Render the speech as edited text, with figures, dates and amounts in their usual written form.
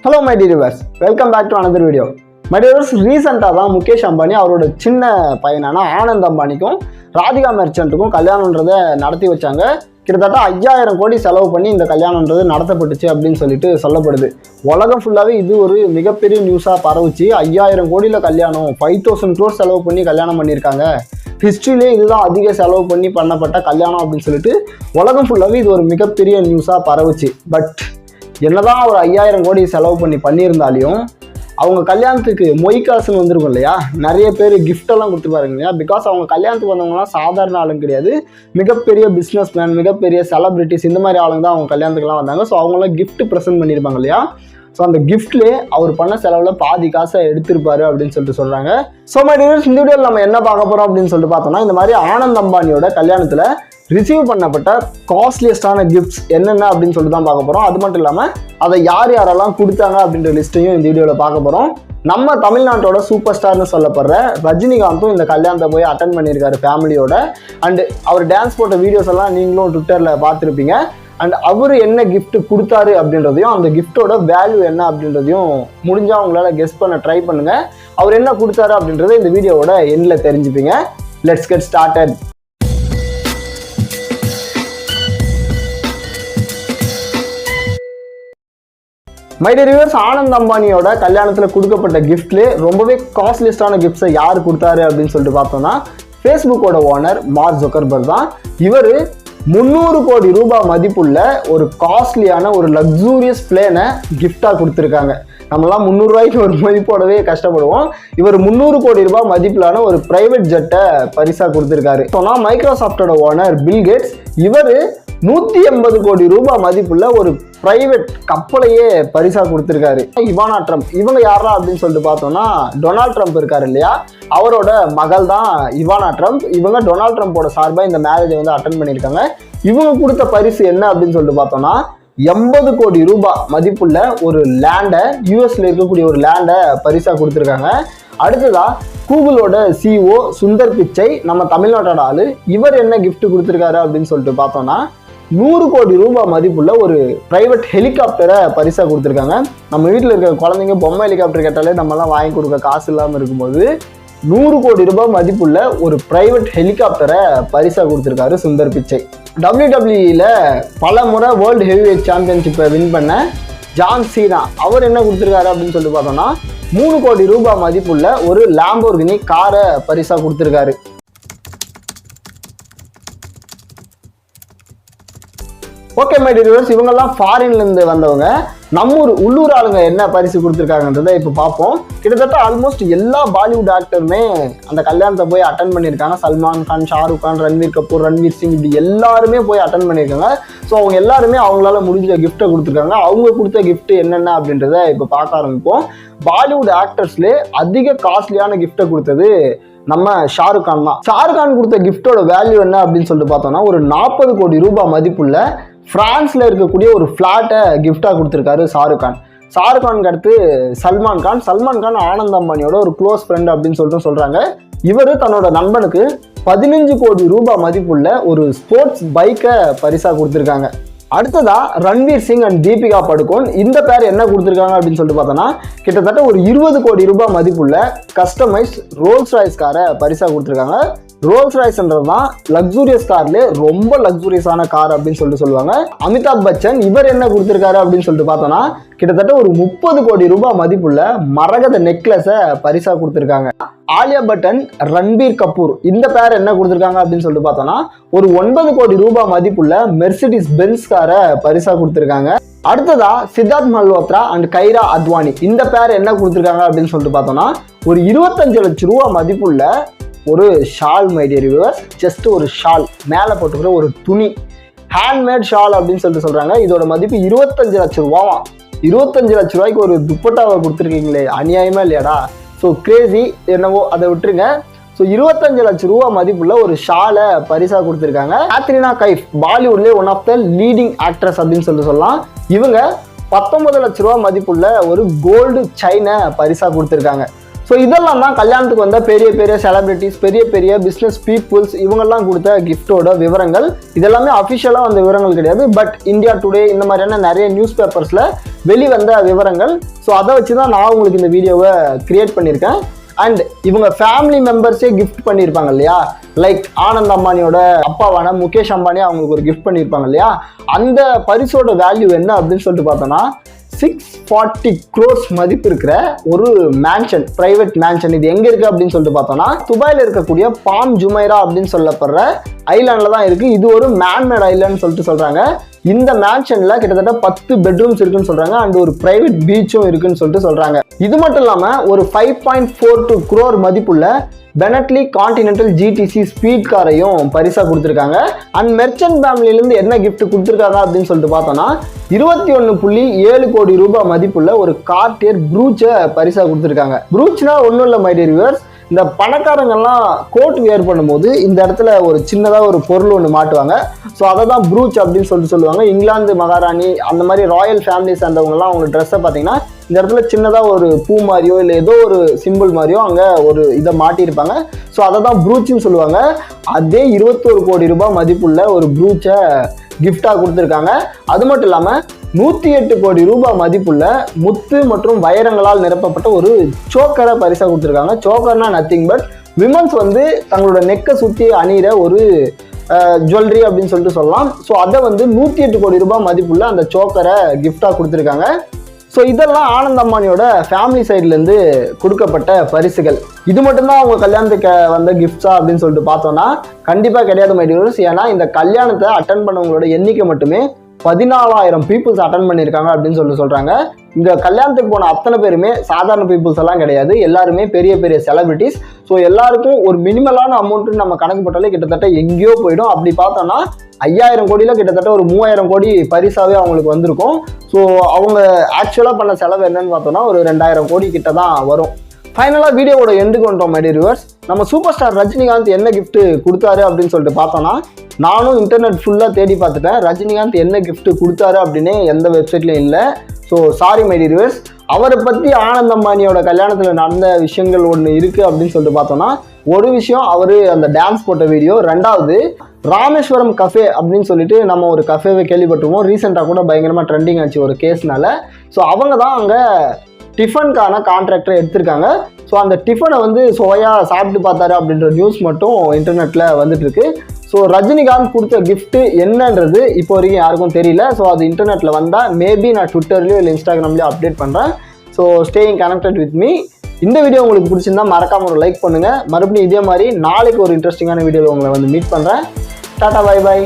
Hello my dear viewers, welcome back to another video. My dear viewers, recently தான் முகேஷ் அம்பானி அவரோட சின்ன பையனான ஆனந்த் அம்பானிக்கும் ராதிகா மெர்ச்சன்ட்டுக்கும் கல்யாணம்ன்றதை நடத்தி வச்சாங்க. கிட்டத்தட்ட 5000 கோடி செலவு பண்ணி இந்த கல்யாணம்ன்றது நடத்தப்பட்டுச்சு அப்படின்னு சொல்லிட்டு சொல்லப்படுது. உலகம் ஃபுல்லாகவே இது ஒரு மிகப்பெரிய நியூஸாக பரவுச்சு. 5000 கோடியில் கல்யாணம், 5000 crore செலவு பண்ணி கல்யாணம் பண்ணியிருக்காங்க. ஹிஸ்ட்ரியிலே இதுதான் அதிக செலவு பண்ணி பண்ணப்பட்ட கல்யாணம் அப்படின்னு சொல்லிட்டு உலகம் ஃபுல்லாகவே இது ஒரு மிகப்பெரிய நியூஸாக பரவுச்சு. பட் என்னதான் ஒரு 5000 கோடி செலவு பண்ணியிருந்தாலையும் அவங்க கல்யாணத்துக்கு மொய் காசுன்னு வந்துருக்கும் இல்லையா, நிறைய பேர் கிஃப்டெல்லாம் கொடுத்துருப்பாருங்க இல்லையா. பிகாஸ் அவங்க கல்யாணத்துக்கு வந்தவங்கலாம் சாதாரண ஆளுங்க கிடையாது, மிகப்பெரிய பிஸ்னஸ் மேன், மிகப்பெரிய செலிபிரிட்டிஸ், இந்த மாதிரி ஆளுங்க தான் அவங்க கல்யாணத்துக்குலாம் வந்தாங்க. ஸோ அவங்களாம் கிஃப்ட் ப்ரெசென்ட் பண்ணியிருப்பாங்க இல்லையா. ஸோ அந்த கிஃப்ட்லேயே அவர் பண்ண செலவில் பாதி காசை எடுத்திருப்பாரு அப்படின்னு சொல்லிட்டு சொல்கிறாங்க. ஸோ மாதிரி இந்த வீடியோவில் நம்ம என்ன பார்க்க போகிறோம் அப்படின்னு சொல்லிட்டு பார்த்தோம்னா, இந்த மாதிரி ஆனந்த் அம்பானியோட கல்யாணத்தில் ரிசீவ் பண்ணப்பட்ட காஸ்ட்லியஸ்டான கிஃப்ட்ஸ் என்னென்ன அப்படின்னு சொல்லிட்டு தான் பார்க்க போகிறோம். அது மட்டும் இல்லாமல் அதை யாரெல்லாம் கொடுத்தாங்க அப்படின்ற லிஸ்ட்டையும் இந்த வீடியோவில் பார்க்க போகிறோம். நம்ம தமிழ்நாட்டோட சூப்பர் ஸ்டார்னு சொல்லப்படுற ரஜினிகாந்தும் இந்த கல்யாணத்தை போய் அட்டன் பண்ணியிருக்காரு ஃபேமிலியோட. அண்டு அவர் டான்ஸ் போட்ட வீடியோஸ் எல்லாம் நீங்களும் ட்விட்டரில் பார்த்துருப்பீங்க. அண்ட் அவர் என்ன கிஃப்ட் கொடுத்தாரு அப்படின்றதையும் அந்த கிஃப்டோட வேல்யூ என்ன அப்படின்றதையும் முடிஞ்சால் அவங்களால கெஸ் பண்ண ட்ரை பண்ணுங்கள். அவர் என்ன கொடுத்தாரு அப்படின்றத இந்த வீடியோவோட எண்டில் தெரிஞ்சுப்பீங்க. Let's get started. My dear viewers, Anand அம்பானியோட கல்யாணத்தில் கொடுக்கப்பட்ட கிஃப்ட்லேயே ரொம்பவே காஸ்ட்லியஸ்டான கிஃப்ட்ஸை யார் கொடுத்தாரு அப்படின்னு சொல்லிட்டு பார்த்தோம்னா, ஃபேஸ்புக்கோட ஓனர் மார்க் ஜக்கர்பர்க் தான். இவர் 300 கோடி ரூபாய் மதிப்புள்ள ஒரு காஸ்ட்லியான ஒரு லக்ஸூரியஸ் பிளேனை கிஃப்டாக கொடுத்துருக்காங்க. நம்மளாம் 300 ரூபாய்க்கு ஒரு மதிப்போடவே கஷ்டப்படுவோம். இவர் 300 கோடி ரூபாய் மதிப்பிலான ஒரு பிரைவேட் ஜெட்டை பரிசாக கொடுத்துருக்காரு. சொன்னால் மைக்ரோசாஃப்டோட ஓனர் பில் கேட்ஸ், இவர் 180 கோடி ரூபாய் மதிப்புள்ள ஒரு பிரைவேட் கப்பலையே பரிசா கொடுத்துருக்காரு. இவானா ட்ரம்ப், இவங்க யாரா அப்படின்னு சொல்லிட்டு பார்த்தோம்னா, டொனால்ட் ட்ரம்ப் இருக்காரு இல்லையா, அவரோட மகள் தான் இவானா ட்ரம்ப். இவங்க டொனால்ட் ட்ரம்ப்போட சார்பாக இந்த மேரேஜை வந்து அட்டன் பண்ணியிருக்காங்க. இவங்க கொடுத்த பரிசு என்ன அப்படின்னு சொல்லிட்டு பார்த்தோம்னா, 80 கோடி ரூபாய் மதிப்புள்ள ஒரு லேண்டை, யூஎஸ்ல இருக்கக்கூடிய ஒரு லேண்டை பரிசா கொடுத்துருக்காங்க. அடுத்ததா கூகுளோட சிஇஓ சுந்தர் பிச்சை, நம்ம தமிழ்நாட்டோட ஆளு, இவர் என்ன கிஃப்ட் கொடுத்துருக்காரு அப்படின்னு சொல்லிட்டு பார்த்தோம்னா, 100 கோடி ரூபாய் மதிப்புள்ள ஒரு பிரைவேட் ஹெலிகாப்டரை பரிசா கொடுத்துருக்காங்க. நம்ம வீட்டில் இருக்கிற குழந்தைங்க பொம்மை ஹெலிகாப்டர் கேட்டாலே நம்மலாம் வாங்கி கொடுக்க காசு இல்லாமல் இருக்கும்போது 100 கோடி ரூபாய் மதிப்புள்ள ஒரு பிரைவேட் ஹெலிகாப்டரை பரிசா கொடுத்துருக்காரு சுந்தர் பிச்சை. WWE பல முறை வேர்ல்டு ஹெவிவெயிட் சாம்பியன்ஷிப்பை வின் பண்ண ஜான் சீனா, அவர் என்ன கொடுத்துருக்காரு அப்படின்னு சொல்லிட்டு பார்த்தோம்னா, 3 கோடி ரூபாய் மதிப்புள்ள ஒரு லாம்போர்கினி காரை பரிசா கொடுத்துருக்காரு. ஓகே மை டியர் வியூவர்ஸ், இவங்கெல்லாம் ஃபாரின்லேருந்து வந்தவங்க. நம்ம உள்ளூர் ஆளுங்க என்ன பரிசு கொடுத்துருக்காங்கன்றதை இப்போ பார்ப்போம். கிட்டத்தட்ட ஆல்மோஸ்ட் எல்லா பாலிவுட் ஆக்டருமே அந்த கல்யாணத்தை போய் அட்டன் பண்ணியிருக்காங்க. சல்மான் கான், ஷாருக் கான், ரன்வீர் கபூர், ரன்வீர் சிங், இப்படி எல்லாருமே போய் அட்டன் பண்ணியிருக்காங்க. ஸோ அவங்க எல்லாருமே அவங்களால முடிஞ்ச கிஃப்ட்டை கொடுத்துருக்காங்க. அவங்க கொடுத்த கிஃப்ட் என்னென்ன அப்படின்றத இப்போ பார்க்க ஆரம்பிப்போம். பாலிவுட் ஆக்டர்ஸ்லேயே அதிக காஸ்ட்லியான கிஃப்ட்டை கொடுத்தது நம்ம ஷாருக் கான் தான். ஷாருக் கான் கொடுத்த கிஃப்டோட வேல்யூ என்ன அப்படின்னு சொல்லிட்டு பார்த்தோம்னா, ஒரு 40 கோடி ரூபாய் மதிப்புள்ள பிரான்ஸ்ல இருக்கக்கூடிய ஒரு பிளாட்டை கிஃப்டா கொடுத்துருக்காரு ஷாருக் கான். ஷாருக் கானுக்கு அடுத்து சல்மான் கான் ஆனந்த் அம்பானியோட ஒரு க்ளோஸ் ஃப்ரெண்ட் அப்படின்னு சொல்லிட்டு சொல்றாங்க. இவர் தன்னோட நண்பனுக்கு 15 கோடி ரூபாய் மதிப்புள்ள ஒரு ஸ்போர்ட்ஸ் பைக்கை பரிசா கொடுத்துருக்காங்க. அடுத்ததா ரன்வீர் சிங் அண்ட் தீபிகா படுகோன், இந்த பேர் என்ன கொடுத்துருக்காங்க அப்படின்னு சொல்லிட்டு பார்த்தோன்னா, கிட்டத்தட்ட ஒரு 20 கோடி ரூபாய் மதிப்புள்ள கஸ்டமைஸ் ரோல்ஸ் ராய்ஸ் காரை பரிசா கொடுத்துருக்காங்க. ரோல்ஸ் ராய்ஸ்ன்றது தான் லக்ஸூரியஸ் கார்ல ரொம்ப லக்ஸூரியஸான கார் அப்படின்னு சொல்லிட்டு சொல்லுவாங்க. அமிதாப் பச்சன், இவர் என்ன கொடுத்துருக்காரு அப்படின்னு சொல்லிட்டு பார்த்தோம்னா, கிட்டத்தட்ட ஒரு 30 கோடி ரூபாய் மதிப்புள்ள மரகத நெக்லஸை பரிசா கொடுத்துருக்காங்க. ஆலியா பட் அண்ட் ரன்பீர் கபூர், இந்த பேர் என்ன கொடுத்துருக்காங்க அப்படின்னு சொல்லிட்டு பார்த்தோம்னா, ஒரு 9 கோடி ரூபாய் மதிப்புள்ள மெர்சிடிஸ் பென்ஸ் காரை பரிசா கொடுத்துருக்காங்க. அடுத்ததா சித்தார்த் மல்ஹோத்ரா அண்ட் கைரா அத்வானி, இந்த பேர் என்ன கொடுத்துருக்காங்க அப்படின்னு சொல்லிட்டு பார்த்தோம்னா, ஒரு 25 லட்சம் ரூபாய் மதிப்புள்ள ஒரு shawl. My dear viewers, just ஒரு ஷால், மேலே போட்டுக்கிற ஒரு துணி, ஹேண்ட்மேட் ஷால் அப்படின்னு சொல்லிட்டு சொல்றாங்க. இதோட மதிப்பு 25 லட்சம் ரூபாவா. 25 லட்சம் ரூபாய்க்கு ஒரு துப்பட்டாவை கொடுத்துருக்கீங்களே, அநியாயமா இல்லையாடா. ஸோ கிரேசி, என்னவோ அதை விட்டுருங்க. ஸோ 25 லட்சம் ரூபாய் மதிப்புள்ள ஒரு ஷாலை பரிசா கொடுத்துருக்காங்க. கேத்ரினா கைஃப், பாலிவுட்லேயே one of the leading actress அப்படின்னு சொல்லிட்டு சொல்லலாம். இவங்க 19 லட்சம் ரூபாய் மதிப்புள்ள ஒரு கோல்டு செயினை பரிசா கொடுத்துருக்காங்க. ஸோ இதெல்லாம் தான் கல்யாணத்துக்கு வந்த பெரிய பெரிய செலிபிரிட்டிஸ், பெரிய பெரிய பிஸ்னஸ் பீப்புள்ஸ் இவங்கெல்லாம் கொடுத்த கிஃப்டோட விவரங்கள். இதெல்லாமே அஃபிஷியலாக வந்த விவரங்கள் கிடையாது, பட் இந்தியா டுடே இந்த மாதிரியான நிறைய நியூஸ் பேப்பர்ஸில் வெளிவந்த விவரங்கள். ஸோ அதை வச்சு தான் நான் உங்களுக்கு இந்த வீடியோவை கிரியேட் பண்ணியிருக்கேன். அண்ட் இவங்க ஃபேமிலி மெம்பர்ஸே கிஃப்ட் பண்ணியிருப்பாங்க இல்லையா, லைக் ஆனந்த் அம்பானியோட அப்பாவான முகேஷ் அம்பானி அவங்களுக்கு ஒரு கிஃப்ட் பண்ணியிருப்பாங்க இல்லையா, அந்த பரிசோட வேல்யூ என்ன அப்படின்னு சொல்லிட்டு பார்த்தோன்னா 640 crores மதிப்பு இருக்கிற ஒரு மேன்ஷன், பிரைவேட் மேன்ஷன். இது எங்க இருக்கு அப்படின்னு சொல்லிட்டு பார்த்தோம்னா துபாயில இருக்கக்கூடிய பாம் ஜுமைரா அப்படின்னு சொல்லப்படுற ஐலாண்ட்ல தான் இருக்கு. இது ஒரு மேன்மேட் ஐலாண்ட் சொல்லிட்டு சொல்றாங்க. இந்த மேன்ஷன்ல கிட்டத்தட்ட 10 பெட்ரூம்ஸ் இருக்குன்னு சொல்றாங்க அண்ட் ஒரு பிரைவேட் பீச்சும் இருக்குன்னு சொல்லிட்டு சொல்றாங்க. இது மட்டும் இல்லாம ஒரு 5.42 crore மதிப்புள்ள பெனட்லி கான்டினென்டல் GTC ஸ்பீட் காரையும் பரிசா கொடுத்துருக்காங்க. அண்ட் மெர்ச்சன்ட் ஃபேமிலியிலேருந்து என்ன கிஃப்ட் கொடுத்துருக்காங்க அப்படின்னு சொல்லிட்டு பார்த்தோன்னா 21.7 கோடி ரூபாய் மதிப்புள்ள ஒரு கார்டியர் ப்ரூச்சை பரிசா கொடுத்துருக்காங்க. ப்ரூச்னா ஒன்றும் இல்லை மை டியர் வியூவர்ஸ், இந்த பணக்காரங்கெல்லாம் கோட் வியர் பண்ணும்போது இந்த இடத்துல ஒரு சின்னதாக ஒரு பொருள் ஒன்று மாட்டுவாங்க. ஸோ அதை தான் ப்ரூச் அப்படின்னு சொல்லுவாங்க. இங்கிலாந்து மகாராணி அந்த மாதிரி ராயல் ஃபேமிலி சேர்ந்தவங்கலாம் அவங்க ட்ரெஸ்ஸை பார்த்தீங்கன்னா இந்த இடத்துல சின்னதாக ஒரு பூ மாதிரியோ இல்லை ஏதோ ஒரு சிம்பிள் மாதிரியோ அங்கே ஒரு இதை மாட்டியிருப்பாங்க. ஸோ அதை தான் ப்ரூச்சுன்னு சொல்லுவாங்க. அதே 21 கோடி ரூபாய் மதிப்புள்ள ஒரு ப்ரூச்சை கிஃப்டாக கொடுத்துருக்காங்க. அது மட்டும் இல்லாமல் 108 கோடி ரூபாய் மதிப்புள்ள முத்து மற்றும் வைரங்களால் நிரப்பப்பட்ட ஒரு சோக்கரை பரிசாக கொடுத்துருக்காங்க. சோக்கர்னா நத்திங் பட் விமன்ஸ் வந்து தங்களோட நெக்கை சுற்றி அணிகிற ஒரு ஜுவல்லரி அப்படின்னு சொல்லிட்டு சொல்லலாம். ஸோ அதை வந்து 108 கோடி ரூபாய் மதிப்புள்ள அந்த சோக்கரை கிஃப்டாக கொடுத்துருக்காங்க. ஸோ இதெல்லாம் ஆனந்த் அம்பானியோட ஃபேமிலி சைட்லேருந்து கொடுக்கப்பட்ட பரிசுகள். இது மட்டும்தான் அவங்க கல்யாணத்துக்கு வந்த கிஃப்ட்ஸா அப்படின்னு சொல்லிட்டு பார்த்தோன்னா கண்டிப்பாக கிடையாது மை டியர்ஸ். ஏன்னா இந்த கல்யாணத்தை அட்டன் பண்ணவங்களோட எண்ணிக்கை மட்டுமே 14,000 பீப்புள்ஸ் அட்டன் பண்ணியிருக்காங்க அப்படின்னு சொல்கிறாங்க. இங்கே கல்யாணத்துக்கு போன அத்தனை பேருமே சாதாரண பீப்புள்ஸ் எல்லாம் கிடையாது, எல்லாருமே பெரிய பெரிய செலிபிரிட்டிஸ். ஸோ எல்லாருக்கும் ஒரு மினிமலான அமௌண்ட்டு நம்ம கணக்கு போட்டாலே கிட்டத்தட்ட எங்கேயோ போயிடும். அப்படி பார்த்தோன்னா 5,000 கோடியில் கிட்டத்தட்ட ஒரு 3,000 கோடி பரிசாவே அவங்களுக்கு வந்திருக்கும். ஸோ அவங்க ஆக்சுவலாக பண்ண செலவு என்னன்னு பார்த்தோன்னா ஒரு 2,000 கோடி கிட்ட தான் வரும். ஃபைனலாக வீடியோவோட எண்டுக்கு வந்துட்டோம் மை டியர் வியூவர்ஸ். நம்ம சூப்பர் ஸ்டார் ரஜினிகாந்த் என்ன கிஃப்ட் கொடுத்தாரு அப்படின்னு சொல்லிட்டு பார்த்தோன்னா நானும் இன்டர்நெட் ஃபுல்லாக தேடி பார்த்துட்டேன். ரஜினிகாந்த் என்ன கிஃப்ட் கொடுத்தாரு அப்படின்னு எந்த வெப்சைட்லையும் இல்லை. So sorry my dear viewers. அவரை பற்றி ஆனந்த் அம்பானியோட கல்யாணத்தில் நடந்த விஷயங்கள் ஒன்று இருக்குது அப்படின்னு சொல்லிட்டு பார்த்தோன்னா ஒரு விஷயம் அவர் அந்த டான்ஸ் போட்ட வீடியோ, ரெண்டாவது ராமேஸ்வரம் கஃபே அப்படின்னு சொல்லிட்டு நம்ம ஒரு கஃபேவை கேள்விப்பட்டிருவோம். ரீசெண்டாக கூட பயங்கரமாக ட்ரெண்டிங் ஆச்சு ஒரு கேஸ்னால. ஸோ அவங்க தான் அங்கே டிஃபனுக்கான கான்ட்ராக்டரை எடுத்திருக்காங்க. ஸோ அந்த டிஃபனை வந்து சுவையாக சாப்பிட்டு பார்த்தாரு அப்படின்ற நியூஸ் மட்டும் இன்டர்நெட்டில் வந்துட்டு இருக்கு. ஸோ ரஜினிகாந்த் கொடுத்த கிஃப்ட்டு என்னன்றது இப்போ வரைக்கும் யாருக்கும் தெரியல. ஸோ அது இன்டர்நெட்டில் வந்தால் மேபி நான் ட்விட்டர்லேயோ இல்லை இன்ஸ்டாகிராம்லேயோ அப்டேட் பண்ணுறேன். So staying connected with me. இந்த வீடியோ உங்களுக்கு பிடிச்சிருந்தா மறக்காம ஒரு லைக் பண்ணுங்கள். மறுபடியும் இதே மாதிரி நாளைக்கு ஒரு இன்ட்ரெஸ்டிங்கான வீடியோவில் உங்களை வந்து மீட் பண்ணுறேன். Tata bye bye.